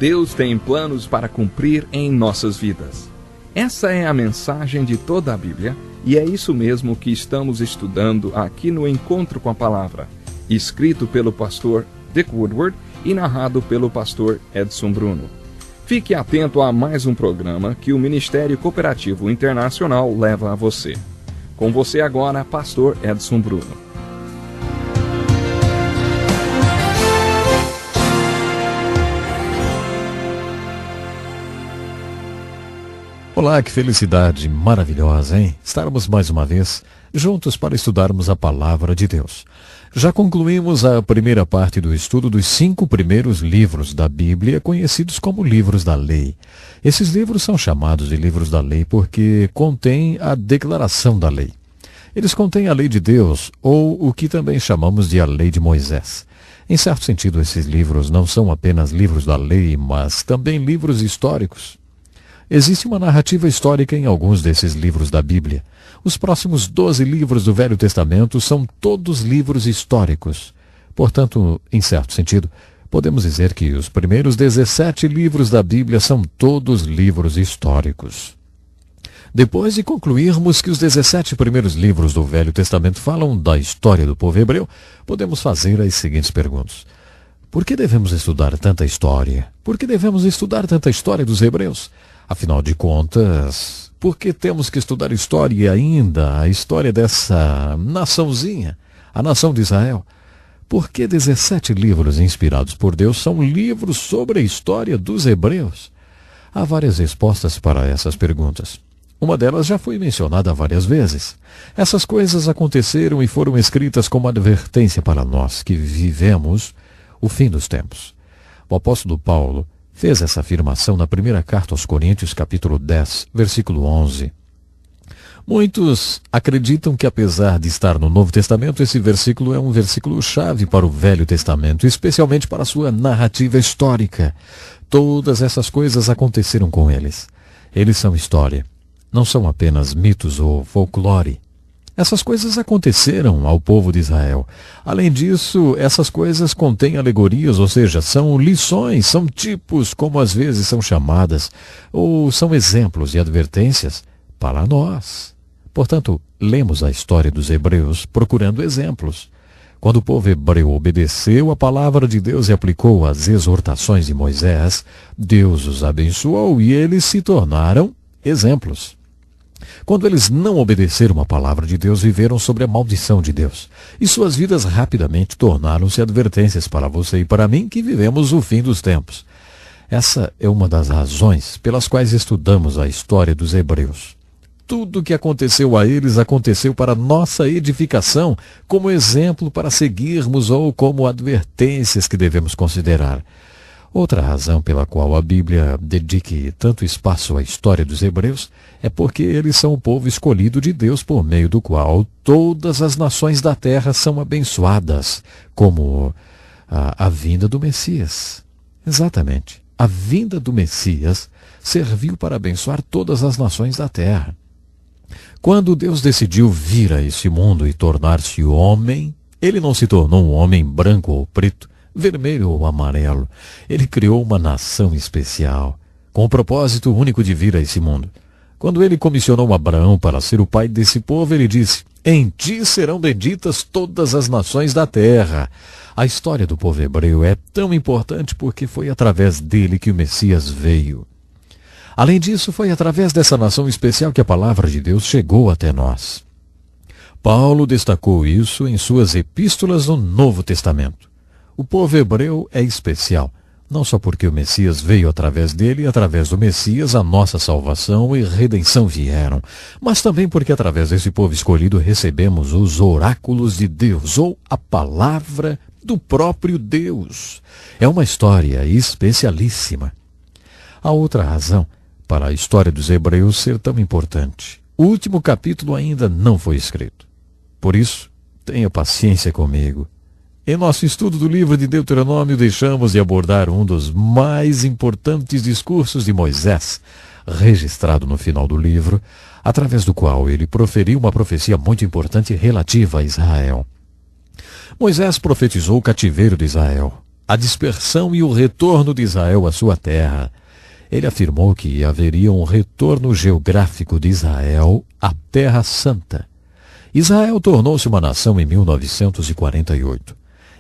Deus tem planos para cumprir em nossas vidas. Essa é a mensagem de toda a Bíblia e é isso mesmo que estamos estudando aqui no Encontro com a Palavra, escrito pelo pastor Dick Woodward e narrado pelo pastor Edson Bruno. Fique atento a mais um programa que o Ministério Cooperativo Internacional leva a você. Com você agora, pastor Edson Bruno. Olá, que felicidade maravilhosa, hein? Estarmos mais uma vez juntos para estudarmos a Palavra de Deus. Já concluímos a primeira parte do estudo dos 5 primeiros livros da Bíblia, conhecidos como livros da lei. Esses livros são chamados de livros da lei porque contêm a declaração da lei. Eles contêm a lei de Deus, ou o que também chamamos de a lei de Moisés. Em certo sentido, esses livros não são apenas livros da lei, mas também livros históricos. Existe uma narrativa histórica em alguns desses livros da Bíblia. Os próximos 12 livros do Velho Testamento são todos livros históricos. Portanto, em certo sentido, podemos dizer que os primeiros 17 livros da Bíblia são todos livros históricos. Depois de concluirmos que os 17 primeiros livros do Velho Testamento falam da história do povo hebreu, podemos fazer as seguintes perguntas. Por que devemos estudar tanta história? Por que devemos estudar tanta história dos hebreus? Afinal de contas, por que temos que estudar história e ainda a história dessa naçãozinha, a nação de Israel? Por que 17 livros inspirados por Deus são livros sobre a história dos hebreus? Há várias respostas para essas perguntas. Uma delas já foi mencionada várias vezes. Essas coisas aconteceram e foram escritas como advertência para nós que vivemos o fim dos tempos. O apóstolo Paulo fez essa afirmação na primeira carta aos Coríntios, capítulo 10, versículo 11. Muitos acreditam que, apesar de estar no Novo Testamento, esse versículo é um versículo-chave para o Velho Testamento, especialmente para a sua narrativa histórica. Todas essas coisas aconteceram com eles. Eles são história, não são apenas mitos ou folclore. Essas coisas aconteceram ao povo de Israel. Além disso, essas coisas contêm alegorias, ou seja, são lições, são tipos, como às vezes são chamadas, ou são exemplos e advertências para nós. Portanto, lemos a história dos hebreus procurando exemplos. Quando o povo hebreu obedeceu a palavra de Deus e aplicou as exortações de Moisés, Deus os abençoou e eles se tornaram exemplos. Quando eles não obedeceram a palavra de Deus, viveram sobre a maldição de Deus. E suas vidas rapidamente tornaram-se advertências para você e para mim que vivemos o fim dos tempos. Essa é uma das razões pelas quais estudamos a história dos hebreus. Tudo o que aconteceu a eles aconteceu para nossa edificação, como exemplo para seguirmos ou como advertências que devemos considerar. Outra razão pela qual a Bíblia dedique tanto espaço à história dos hebreus é porque eles são o povo escolhido de Deus por meio do qual todas as nações da terra são abençoadas, como a vinda do Messias. Exatamente. A vinda do Messias serviu para abençoar todas as nações da terra. Quando Deus decidiu vir a esse mundo e tornar-se homem, ele não se tornou um homem branco ou preto, vermelho ou amarelo. Ele criou uma nação especial, com o propósito único de vir a esse mundo. Quando ele comissionou Abraão para ser o pai desse povo, ele disse: "Em ti serão benditas todas as nações da terra." A história do povo hebreu é tão importante porque foi através dele que o Messias veio. Além disso, foi através dessa nação especial que a palavra de Deus chegou até nós. Paulo destacou isso em suas epístolas no Novo Testamento. O povo hebreu é especial, não só porque o Messias veio através dele e através do Messias a nossa salvação e redenção vieram, mas também porque através desse povo escolhido recebemos os oráculos de Deus, ou a palavra do próprio Deus. É uma história especialíssima. Há outra razão para a história dos hebreus ser tão importante. O último capítulo ainda não foi escrito. Por isso, tenha paciência comigo. Em nosso estudo do livro de Deuteronômio, deixamos de abordar um dos mais importantes discursos de Moisés, registrado no final do livro, através do qual ele proferiu uma profecia muito importante relativa a Israel. Moisés profetizou o cativeiro de Israel. a dispersão e o retorno de Israel à sua terra. Ele afirmou que haveria um retorno geográfico de Israel à Terra Santa. Israel tornou-se uma nação em 1948.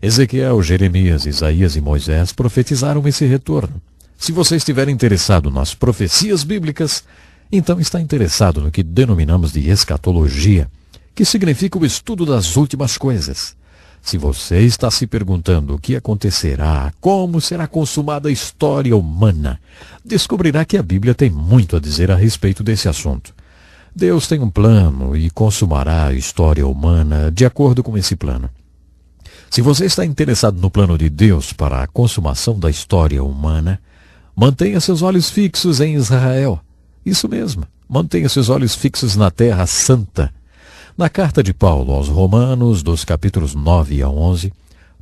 Ezequiel, Jeremias, Isaías e Moisés profetizaram esse retorno. Se você estiver interessado nas profecias bíblicas, então está interessado no que denominamos de escatologia, que significa o estudo das últimas coisas. Se você está se perguntando o que acontecerá, como será consumada a história humana, descobrirá que a Bíblia tem muito a dizer a respeito desse assunto. Deus tem um plano e consumará a história humana de acordo com esse plano. Se você está interessado no plano de Deus para a consumação da história humana, mantenha seus olhos fixos em Israel. Isso mesmo, mantenha seus olhos fixos na Terra Santa. Na carta de Paulo aos Romanos, dos capítulos 9 a 11,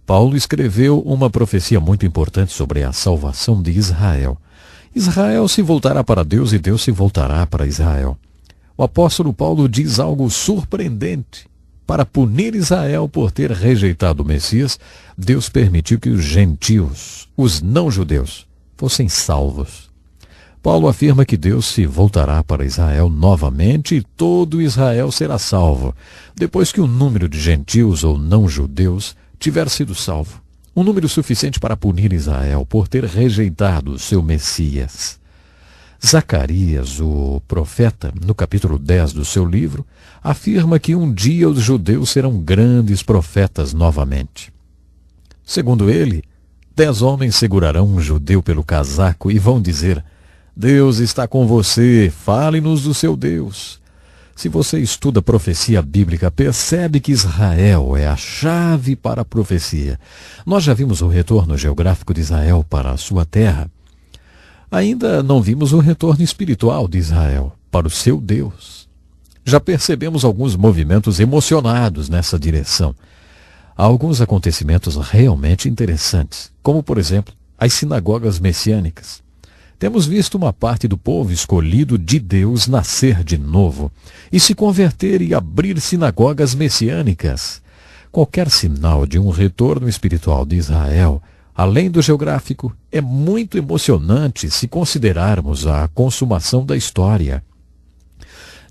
Paulo escreveu uma profecia muito importante sobre a salvação de Israel. Israel se voltará para Deus e Deus se voltará para Israel. O apóstolo Paulo diz algo surpreendente. Para punir Israel por ter rejeitado o Messias, Deus permitiu que os gentios, os não-judeus, fossem salvos. Paulo afirma que Deus se voltará para Israel novamente e todo Israel será salvo, depois que o número de gentios ou não-judeus tiver sido salvo. Um número suficiente para punir Israel por ter rejeitado o seu Messias. Zacarias, o profeta, no capítulo 10 do seu livro, afirma que um dia os judeus serão grandes profetas novamente. Segundo ele, 10 homens segurarão um judeu pelo casaco e vão dizer: Deus está com você, fale-nos do seu Deus. Se você estuda a profecia bíblica, percebe que Israel é a chave para a profecia. Nós já vimos o retorno geográfico de Israel para a sua terra. Ainda não vimos o retorno espiritual de Israel para o seu Deus. Já percebemos alguns movimentos emocionados nessa direção. Há alguns acontecimentos realmente interessantes, como, por exemplo, as sinagogas messiânicas. Temos visto uma parte do povo escolhido de Deus nascer de novo e se converter e abrir sinagogas messiânicas. Qualquer sinal de um retorno espiritual de Israel, além do geográfico, é muito emocionante se considerarmos a consumação da história.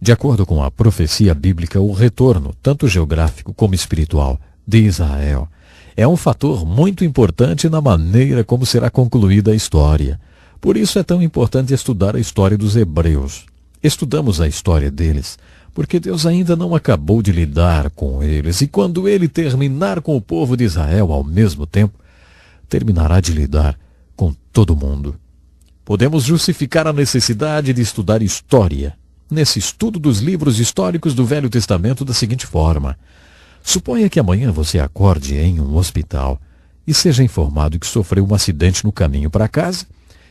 De acordo com a profecia bíblica, o retorno, tanto geográfico como espiritual, de Israel é um fator muito importante na maneira como será concluída a história. Por isso é tão importante estudar a história dos hebreus. Estudamos a história deles, porque Deus ainda não acabou de lidar com eles, e quando ele terminar com o povo de Israel ao mesmo tempo, terminará de lidar com todo mundo. Podemos justificar a necessidade de estudar história nesse estudo dos livros históricos do Velho Testamento da seguinte forma. Suponha que amanhã você acorde em um hospital e seja informado que sofreu um acidente no caminho para casa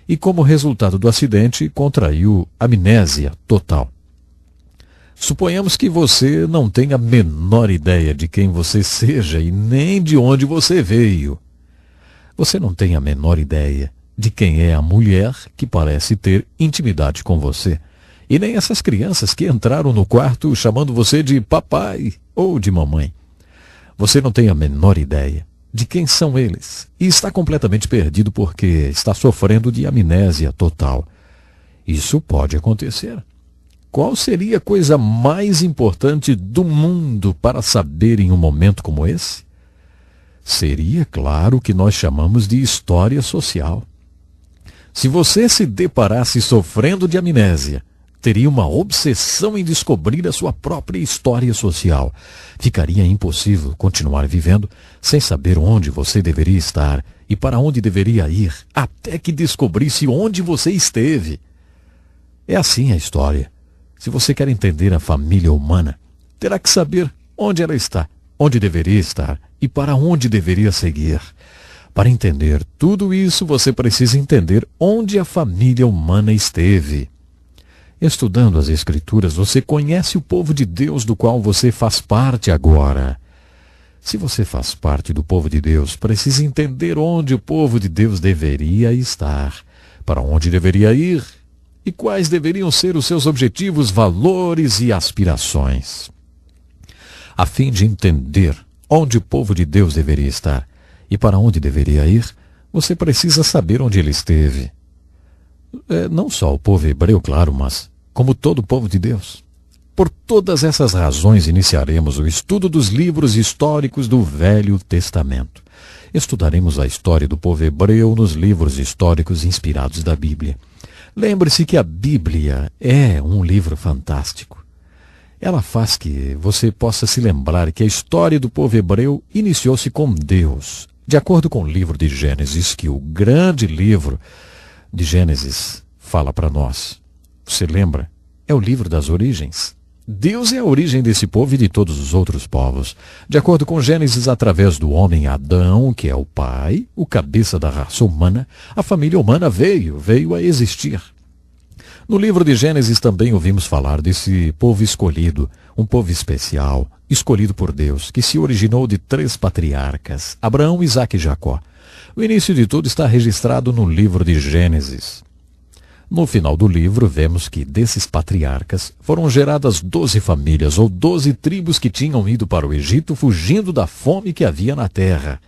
e, como resultado do acidente, contraiu amnésia total. Suponhamos que você não tenha a menor ideia de quem você seja e nem de onde você veio. Você não tem a menor ideia de quem é a mulher que parece ter intimidade com você, e nem essas crianças que entraram no quarto chamando você de papai ou de mamãe. Você não tem a menor ideia de quem são eles e está completamente perdido porque está sofrendo de amnésia total. Isso pode acontecer. Qual seria a coisa mais importante do mundo para saber em um momento como esse? Seria, claro, o que nós chamamos de história social. Se você se deparasse sofrendo de amnésia, teria uma obsessão em descobrir a sua própria história social. Ficaria impossível continuar vivendo sem saber onde você deveria estar e para onde deveria ir, até que descobrisse onde você esteve. É assim a história. Se você quer entender a família humana, terá que saber onde ela está, onde deveria estar e para onde deveria seguir. Para entender tudo isso, você precisa entender onde a família humana esteve. Estudando as Escrituras, você conhece o povo de Deus do qual você faz parte agora. Se você faz parte do povo de Deus, precisa entender onde o povo de Deus deveria estar, para onde deveria ir e quais deveriam ser os seus objetivos, valores e aspirações. A fim de entender onde o povo de Deus deveria estar e para onde deveria ir, Você precisa saber onde ele esteve. Não só o povo hebreu, claro, mas como todo o povo de Deus. Por todas essas razões, iniciaremos o estudo dos livros históricos do Velho Testamento. Estudaremos a história do povo hebreu nos livros históricos inspirados da Bíblia. Lembre-se que a Bíblia é um livro fantástico. Ela faz que você possa se lembrar que a história do povo hebreu iniciou-se com Deus. De acordo com o livro de Gênesis, que o grande livro de Gênesis fala para nós. Você lembra? É o livro das origens. Deus é a origem desse povo e de todos os outros povos. De acordo com Gênesis, através do homem Adão, que é o pai, o cabeça da raça humana, a família humana veio a existir. No livro de Gênesis também ouvimos falar desse povo escolhido, um povo especial, escolhido por Deus, que se originou de 3 patriarcas, Abraão, Isaque e Jacó. O início de tudo está registrado no livro de Gênesis. No final do livro, vemos que desses patriarcas foram geradas 12 famílias ou 12 tribos que tinham ido para o Egito fugindo da fome que havia na terra.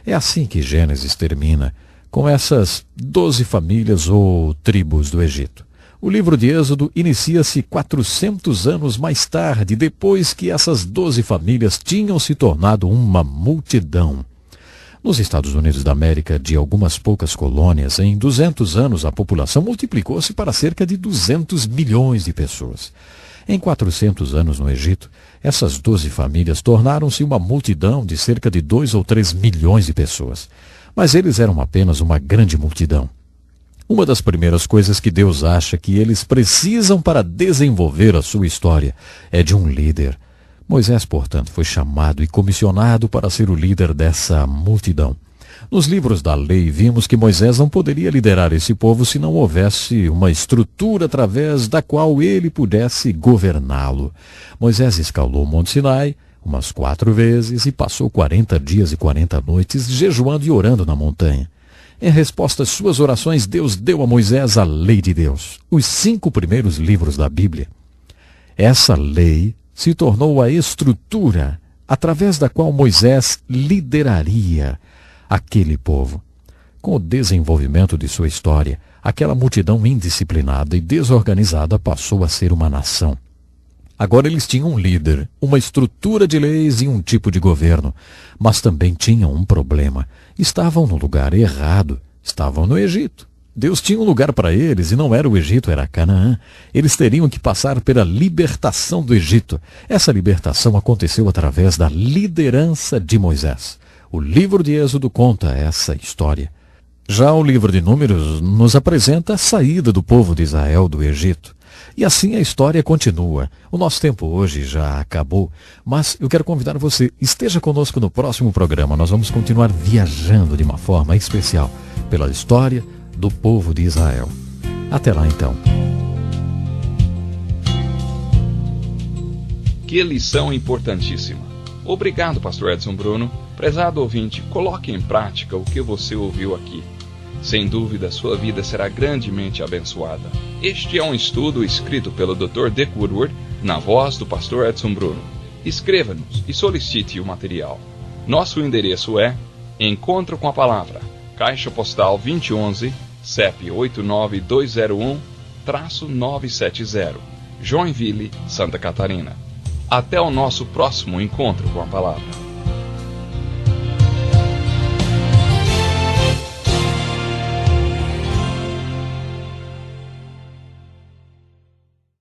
É assim que Gênesis termina, com essas 12 famílias ou tribos do Egito. O livro de Êxodo inicia-se 400 anos mais tarde, depois que essas 12 famílias tinham se tornado uma multidão. Nos Estados Unidos da América, de algumas poucas colônias, em 200 anos a população multiplicou-se para cerca de 200 milhões de pessoas. Em 400 anos no Egito, essas 12 famílias tornaram-se uma multidão de cerca de 2 ou 3 milhões de pessoas. Mas eles eram apenas uma grande multidão. Uma das primeiras coisas que Deus acha que eles precisam para desenvolver a sua história é de um líder. Moisés, portanto, foi chamado e comissionado para ser o líder dessa multidão. Nos livros da lei, vimos que Moisés não poderia liderar esse povo se não houvesse uma estrutura através da qual ele pudesse governá-lo. Moisés escalou o Monte Sinai umas 4 vezes e passou 40 dias e 40 noites jejuando e orando na montanha. Em resposta às suas orações, Deus deu a Moisés a lei de Deus, os 5 primeiros livros da Bíblia. Essa lei se tornou a estrutura através da qual Moisés lideraria aquele povo. Com o desenvolvimento de sua história, aquela multidão indisciplinada e desorganizada passou a ser uma nação. Agora eles tinham um líder, uma estrutura de leis e um tipo de governo, mas também tinham um problema. Estavam no lugar errado, estavam no Egito. Deus tinha um lugar para eles e não era o Egito, era Canaã. Eles teriam que passar pela libertação do Egito. Essa libertação aconteceu através da liderança de Moisés. O livro de Êxodo conta essa história. Já o livro de Números nos apresenta a saída do povo de Israel do Egito. E assim a história continua. O nosso tempo hoje já acabou, mas eu quero convidar você, esteja conosco no próximo programa. Nós vamos continuar viajando de uma forma especial pela história do povo de Israel. Até lá então. Que lição importantíssima. Obrigado, pastor Edson Bruno. Prezado ouvinte, coloque em prática o que você ouviu aqui. Sem dúvida, sua vida será grandemente abençoada. Este é um estudo escrito pelo Dr. Dick Woodward, na voz do pastor Edson Bruno. Escreva-nos e solicite o material. Nosso endereço é Encontro com a Palavra, Caixa Postal 2011, CEP 89201-970, Joinville, Santa Catarina. Até o nosso próximo encontro com a Palavra.